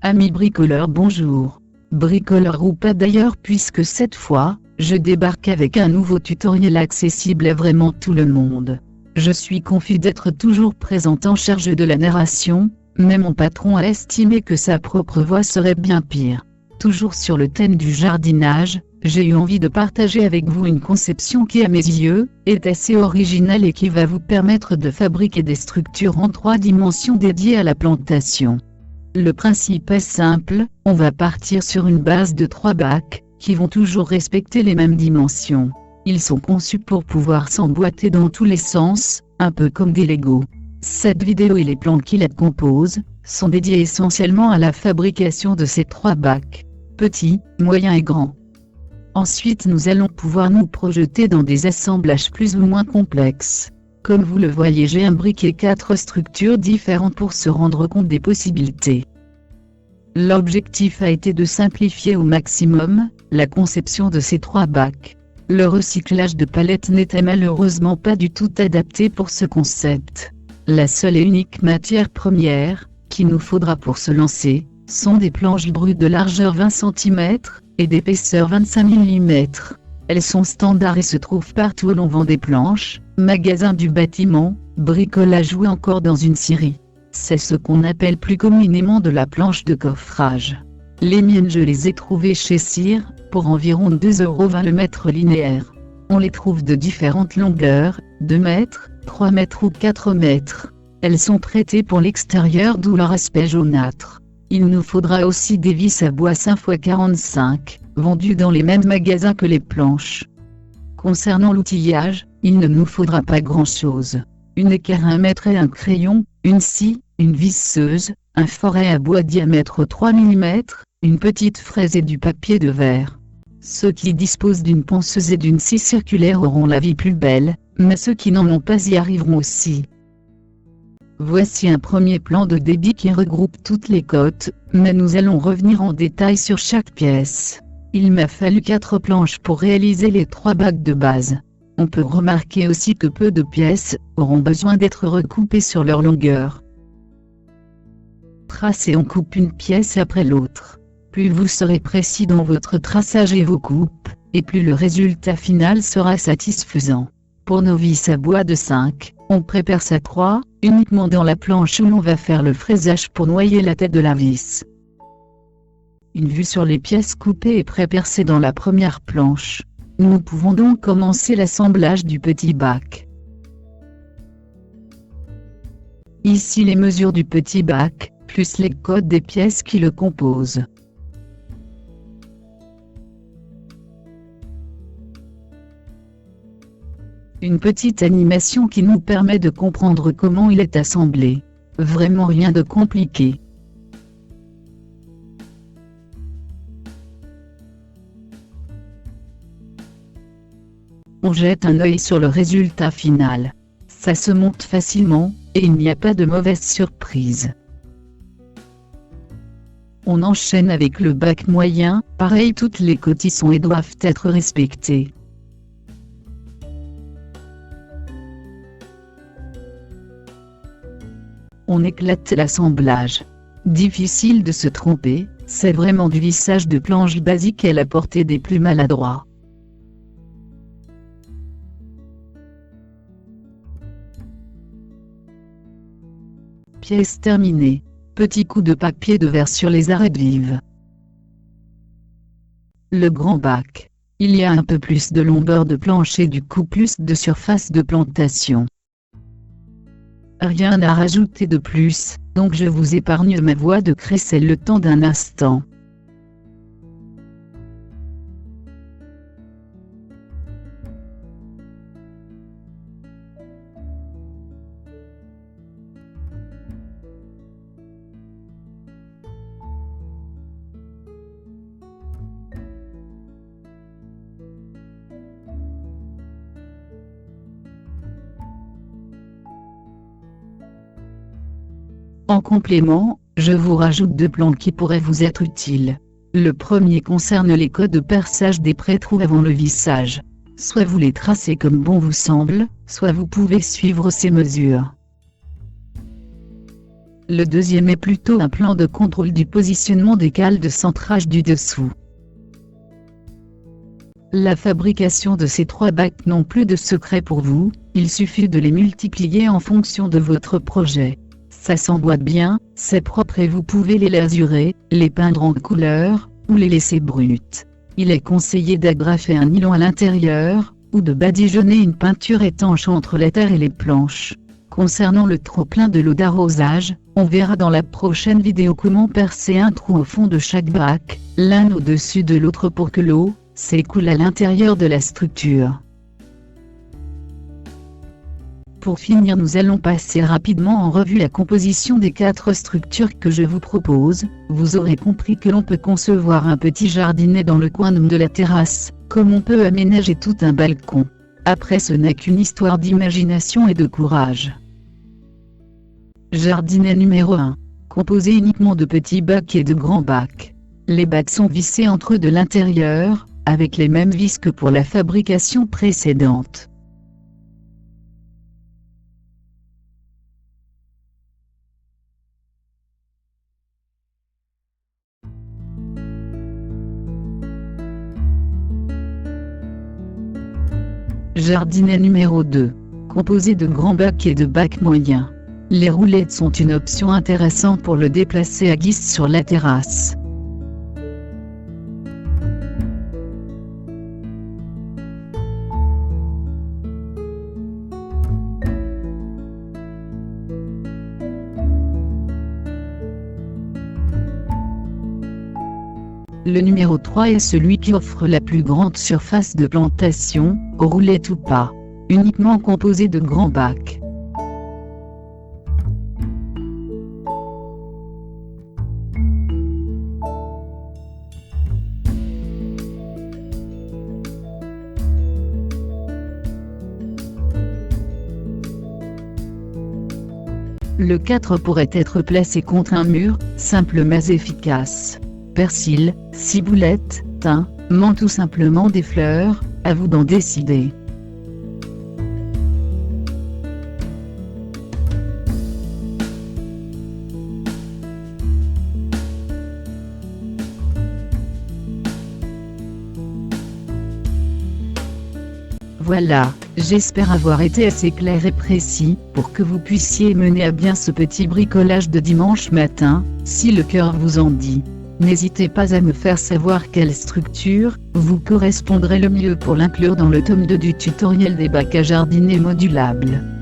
Amis bricoleurs, bonjour. Bricoleur ou pas d'ailleurs, puisque cette fois, je débarque avec un nouveau tutoriel accessible à vraiment tout le monde. Je suis confus d'être toujours présent en charge de la narration, mais mon patron a estimé que sa propre voix serait bien pire. Toujours sur le thème du jardinage, j'ai eu envie de partager avec vous une conception qui à mes yeux, est assez originale et qui va vous permettre de fabriquer des structures en 3 dimensions dédiées à la plantation. Le principe est simple, on va partir sur une base de 3 bacs, qui vont toujours respecter les mêmes dimensions. Ils sont conçus pour pouvoir s'emboîter dans tous les sens, un peu comme des Lego. Cette vidéo et les plans qui la composent, sont dédiés essentiellement à la fabrication de ces 3 bacs. Petits, moyens et grands. Ensuite nous allons pouvoir nous projeter dans des assemblages plus ou moins complexes. Comme vous le voyez, j'ai imbriqué 4 structures différentes pour se rendre compte des possibilités. L'objectif a été de simplifier au maximum la conception de ces 3 bacs. Le recyclage de palettes n'était malheureusement pas du tout adapté pour ce concept. La seule et unique matière première qu'il nous faudra pour se lancer sont des planches brutes de largeur 20 cm et d'épaisseur 25 mm. Elles sont standards et se trouvent partout où l'on vend des planches, magasins du bâtiment, bricolage ou encore dans une scierie. C'est ce qu'on appelle plus communément de la planche de coffrage. Les miennes, je les ai trouvées chez Cire, pour environ 2,20 € le mètre linéaire. On les trouve de différentes longueurs, 2 mètres, 3 mètres ou 4 mètres. Elles sont traitées pour l'extérieur, d'où leur aspect jaunâtre. Il nous faudra aussi des vis à bois 5x45, vendues dans les mêmes magasins que les planches. Concernant l'outillage, il ne nous faudra pas grand-chose. Une équerre 1 mètre et un crayon, une scie, une visseuse, un forêt à bois diamètre 3 mm, une petite fraise et du papier de verre. Ceux qui disposent d'une ponceuse et d'une scie circulaire auront la vie plus belle, mais ceux qui n'en ont pas y arriveront aussi. Voici un premier plan de débit qui regroupe toutes les cotes, mais nous allons revenir en détail sur chaque pièce. Il m'a fallu 4 planches pour réaliser les 3 bacs de base. On peut remarquer aussi que peu de pièces auront besoin d'être recoupées sur leur longueur. Tracez, on coupe une pièce après l'autre. Plus vous serez précis dans votre traçage et vos coupes, et plus le résultat final sera satisfaisant. Pour nos vis à bois de 5, on préperce à 3, uniquement dans la planche où l'on va faire le fraisage pour noyer la tête de la vis. Une vue sur les pièces coupées et prépercées dans la première planche. Nous pouvons donc commencer l'assemblage du petit bac. Ici les mesures du petit bac, plus les codes des pièces qui le composent. Une petite animation qui nous permet de comprendre comment il est assemblé. Vraiment rien de compliqué. On jette un œil sur le résultat final. Ça se monte facilement, et il n'y a pas de mauvaise surprise. On enchaîne avec le bac moyen, pareil, toutes les cotes y sont et doivent être respectées. On éclate l'assemblage. Difficile de se tromper, c'est vraiment du vissage de planche basique à la portée des plus maladroits. Pièce terminée. Petit coup de papier de verre sur les arêtes vives. Le grand bac. Il y a un peu plus de longueur de planche et du coup plus de surface de plantation. Rien à rajouter de plus, donc je vous épargne ma voix de crécelle le temps d'un instant. En complément, je vous rajoute 2 plans qui pourraient vous être utiles. Le premier concerne les codes de perçage des pré-trous avant le vissage. Soit vous les tracez comme bon vous semble, soit vous pouvez suivre ces mesures. Le deuxième est plutôt un plan de contrôle du positionnement des cales de centrage du dessous. La fabrication de ces 3 bacs n'ont plus de secret pour vous, il suffit de les multiplier en fonction de votre projet. Ça s'emboîte bien, c'est propre et vous pouvez les lasurer, les peindre en couleur, ou les laisser brutes. Il est conseillé d'agrafer un nylon à l'intérieur, ou de badigeonner une peinture étanche entre la terre et les planches. Concernant le trop-plein de l'eau d'arrosage, on verra dans la prochaine vidéo comment percer un trou au fond de chaque bac, l'un au-dessus de l'autre pour que l'eau s'écoule à l'intérieur de la structure. Pour finir, nous allons passer rapidement en revue la composition des 4 structures que je vous propose. Vous aurez compris que l'on peut concevoir un petit jardinet dans le coin de la terrasse, comme on peut aménager tout un balcon. Après, ce n'est qu'une histoire d'imagination et de courage. Jardinet numéro 1. Composé uniquement de petits bacs et de grands bacs. Les bacs sont vissés entre eux de l'intérieur, avec les mêmes vis que pour la fabrication précédente. Jardinet numéro 2. Composé de grands bacs et de bacs moyens. Les roulettes sont une option intéressante pour le déplacer à guise sur la terrasse. Le numéro 3 est celui qui offre la plus grande surface de plantation, aux roulettes ou pas. Uniquement composé de grands bacs. Le 4 pourrait être placé contre un mur, simple mais efficace. Persil, ciboulette, thym, menthe ou simplement des fleurs, à vous d'en décider. Voilà, j'espère avoir été assez clair et précis, pour que vous puissiez mener à bien ce petit bricolage de dimanche matin, si le cœur vous en dit. N'hésitez pas à me faire savoir quelle structure vous correspondrait le mieux pour l'inclure dans le tome 2 du tutoriel des bacs à jardiner modulables.